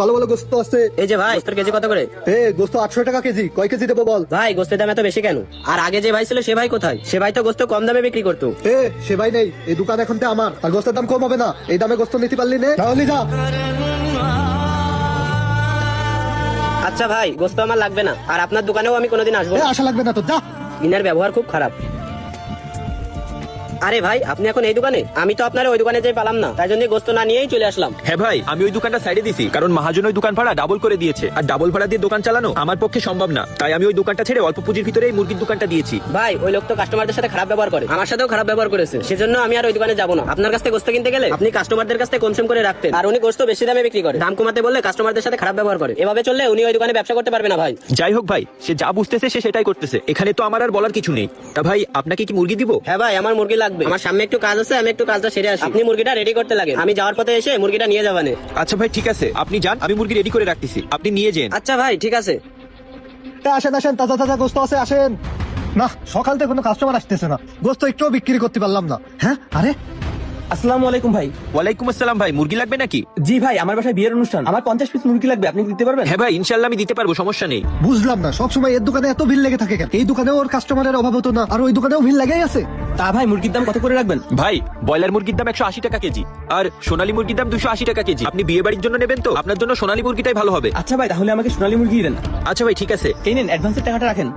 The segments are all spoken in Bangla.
ভালো ভালো গোস্ত আছে। এই যে ভাই, তোর কেজি কত করে? গোস্ত 800 টাকা কেজি। কয় কেজি দেবো বল? ভাই গোস্তের দাম এত বেশি কেন? আর আগে যে ভাই ছিল সে ভাই কোথায়? সে ভাই তো গোস্ত কম দামে বিক্রি করতো। সে ভাই নেই, এই দোকান এখন থেকে আমার। আর গোস্তের দাম কম হবে না। এই দামে গোস্ত নিতে পারলি না, তাহলে যা। আচ্ছা ভাই, গোস্ত আমার লাগবে না, আর আপনার দোকানেও আমি কোনোদিন আসবো না। আশা লাগবে না তো, যা। ইনার ব্যবহার খুব খারাপ। আরে ভাই, আপনি এখন এই দোকানে? আমি তো আপনার ওই দোকানে যাই পালাম না, তাই জন্য গোস্ত না নিয়েই চলে আসলাম। হ্যাঁ ভাই, আমি ওই দোকানটা সাইডে দিছি, কারণ মহাজন ওই দোকান ভাড়া ডাবল করে দিয়েছে, আর ডাবল ভাড়া দিয়ে দোকান চালানো আমার পক্ষে সম্ভব না। তাই আমি ওই দোকানটা ছেড়ে অল্প পুঁজির ভিতরে এই মুরগির দোকানটা দিয়েছি। ভাই, ওই লোক তো কাস্টমারদের সাথে খারাপ ব্যবহার করে, আমার সাথেও খারাপ ব্যবহার করেছে। সেজন্য আমি আর ওই দোকানে যাবো না। আপনার কাছ থেকে গোস্ত কিনতে গেলে আপনি কাস্টমারদের কাছ থেকে কনসেশন করে রাখতেন, আর উনি গোস্ত বেশি দামে বিক্রি করে। দাম কমাতে বললে কাস্টমারদের সাথে খারাপ ব্যবহার করে। এভাবে চললে উনি ওই দোকানে ব্যবসা করতে পারবে না ভাই। যাই হোক ভাই, সে যা বুঝতেছে সে সেটাই করতেছে, এখানে তো আমার আর বলার কিছু নেই। তা ভাই, আপনাকে কি মুরগি দিব? হ্যাঁ ভাই, আমার মুরগি লাগবে। আমার সামনে একটু কাজ আছে, আমি একটু কাজটা সেরে আসি। আপনি মুরগিটা রেডি করতে লাগে, আমি যাওয়ার পথে এসে মুরগিটা নিয়ে যাবানে। আচ্ছা ভাই ঠিক আছে, আপনি যান, আমি মুরগি রেডি করে রাখতেছি, আপনি নিয়ে যান। আচ্ছা ভাই ঠিক আছে। আসেন আসেন, তাজা তাজা গোস্ত আছে, আসেন। না, সকাল থেকে কোনো কাস্টমার আসতেছে না, গোস্ত একটু বিক্রি করতে পারলাম না। হ্যাঁ, আরে আসসালামু আলাইকুম ভাই। ওয়ালাইকুম আসসালাম ভাই, মুরগি লাগবে নাকি? জি ভাই, আমার বাসায় বিয়ের অনুষ্ঠান, আমার 50 পিস মুরগি লাগবে, আপনি কি দিতে পারবেন? হ্যাঁ ভাই, ইনশাল্লাহ আমি দিতে পারবো, সমস্যা নেই। বুঝলাম না, সবসময় এর দোকানে এত ভিড় লেগে থাকে কেন? এই দোকানেও ওর কাস্টমারের অভাব হতো না, আর ওই দোকানেও ভিড় লেগেই আছে। তা ভাই, মুরগির দাম কত করে রাখবেন? ভাই, ব্রয়লার মুরগির দাম 180 টাকা কেজি, আর সোনালী মুরগির দাম 280 টাকা কেজি। আপনি বিয়ে বাড়ির জন্য নেবেন তো আপনার জন্য সোনালী মুরগিটাই ভালো হবে। আচ্ছা ভাই, তাহলে আমাকে সোনালী মুরগি দেন। আচ্ছা ভাই ঠিক আছে, এই নেন, অ্যাডভান্সের টাকাটা রাখেন।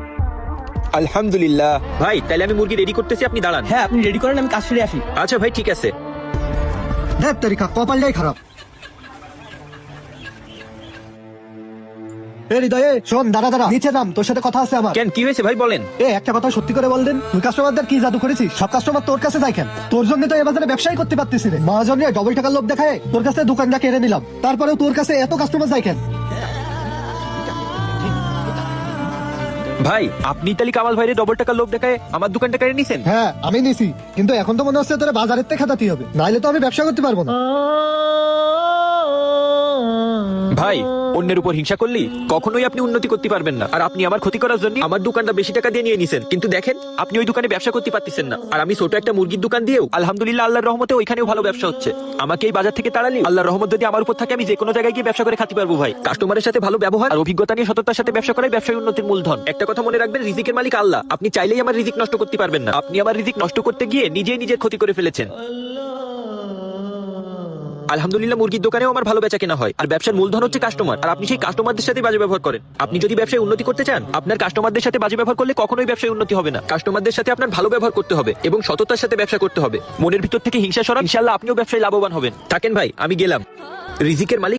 আলহামদুলিল্লাহ। ভাই তাহলে আমি মুরগি রেডি করতেছি, আপনি দাঁড়ান। হ্যাঁ, আপনি রেডি করেন, আমি কাজ সেরে আসি। আচ্ছা ভাই ঠিক আছে। দেখ তারিখা, কপালটাই খারাপ। হৃদয়ে শোন, দাঁড়া দাঁড়া, নিচে নাম, তোর সাথে কথা আছে আমার। কেন, কি হয়েছে ভাই বলেন? একটা কথা সত্যি করে বল দেন, তুই কাস্টমারদের কি জাদু করেছিস? সব কাস্টমার তোর কাছে যায় কেন? তোর জন্য তো এ বাজারে ব্যবসাই করতে পারতেছি না। মহাজন নিয়ে ডবল টাকার লোভ দেখায় তোর কাছে দোকানটা কেড়ে নিলাম, তারপরেও তোর কাছে এত কাস্টমার যায় কেন? ভাই, আপনি তাহলে কামাল ভাইরে ডবল টাকা লোভ দেখায় আমার দোকানটা কেড়ে নিছেন? হ্যাঁ, আমি নিছি, কিন্তু এখন তো মনে হচ্ছে তোর বাজারের থেকে খাতাতে হবে, নাইলে তো আমি ব্যবসা করতে পারবো না। ভাই, অন্যের উপর হিংসা করলি কখনোই আপনি উন্নতি করতে পারবেন না। আর আপনি আমার ক্ষতি করার জন্য আমার দোকানটা বেশি টাকা দিয়ে নিয়ে নিছেন, কিন্তু দেখেন আপনি ওই দোকানে ব্যবসা করতে পারতেছেন না। আর আমি ছোট একটা মুরগির দোকান দিয়েও আলহামদুলিল্লাহ আল্লাহর রহমতে ওইখানেও ভালো ব্যবসা হচ্ছে। আমাকে এই বাজার থেকে তাড়ালি আল্লাহর রহমত যদি আমার উপর থাকে, আমি যে কোনো জায়গায় গিয়ে ব্যবসা করে খাতে পারবো। ভাই, কাস্টমারের সাথে ভালো ব্যবহার আর অভিজ্ঞতা নিয়ে সততার সাথে ব্যবসা করাই ব্যবসায় উন্নতির মূলধন। একটা কথা মনে রাখবেন, রিজিকের মালিক আল্লাহ। আপনি চাইলেই আমার রিজিক নষ্ট করতে পারবেন না। আপনি আমার রিজিক নষ্ট করতে গিয়ে নিজেই নিজের ক্ষতি করে ফেলেছেন। আলহামদুলিল্লাহ মুরগির দোকানেও আমার ভালো বেচা কেনা হয়, আর ব্যবসার মূলধন হচ্ছে কাস্টমার। আর আপনি সেই কাস্টমারদের সাথে বাজে ব্যবহার করেন। আপনি যদি ব্যবসায় উন্নতি করতে চান, আপনার কাস্টমারদের সাথে বাজে ব্যবহার করলে কখনোই ব্যবসায় উন্নতি হবে না। কাস্টমারদের সাথে আপনার ভালো ব্যবহার করতে হবে এবং সততার সাথে ব্যবসা করতে হবে। মনের ভিতর থেকে হিংসা সরান, ইনশাআল্লাহ আপনিও ব্যবসায় লাভবান হবেন। থাকেন ভাই, আমি গেলাম। রিজিকের মালিক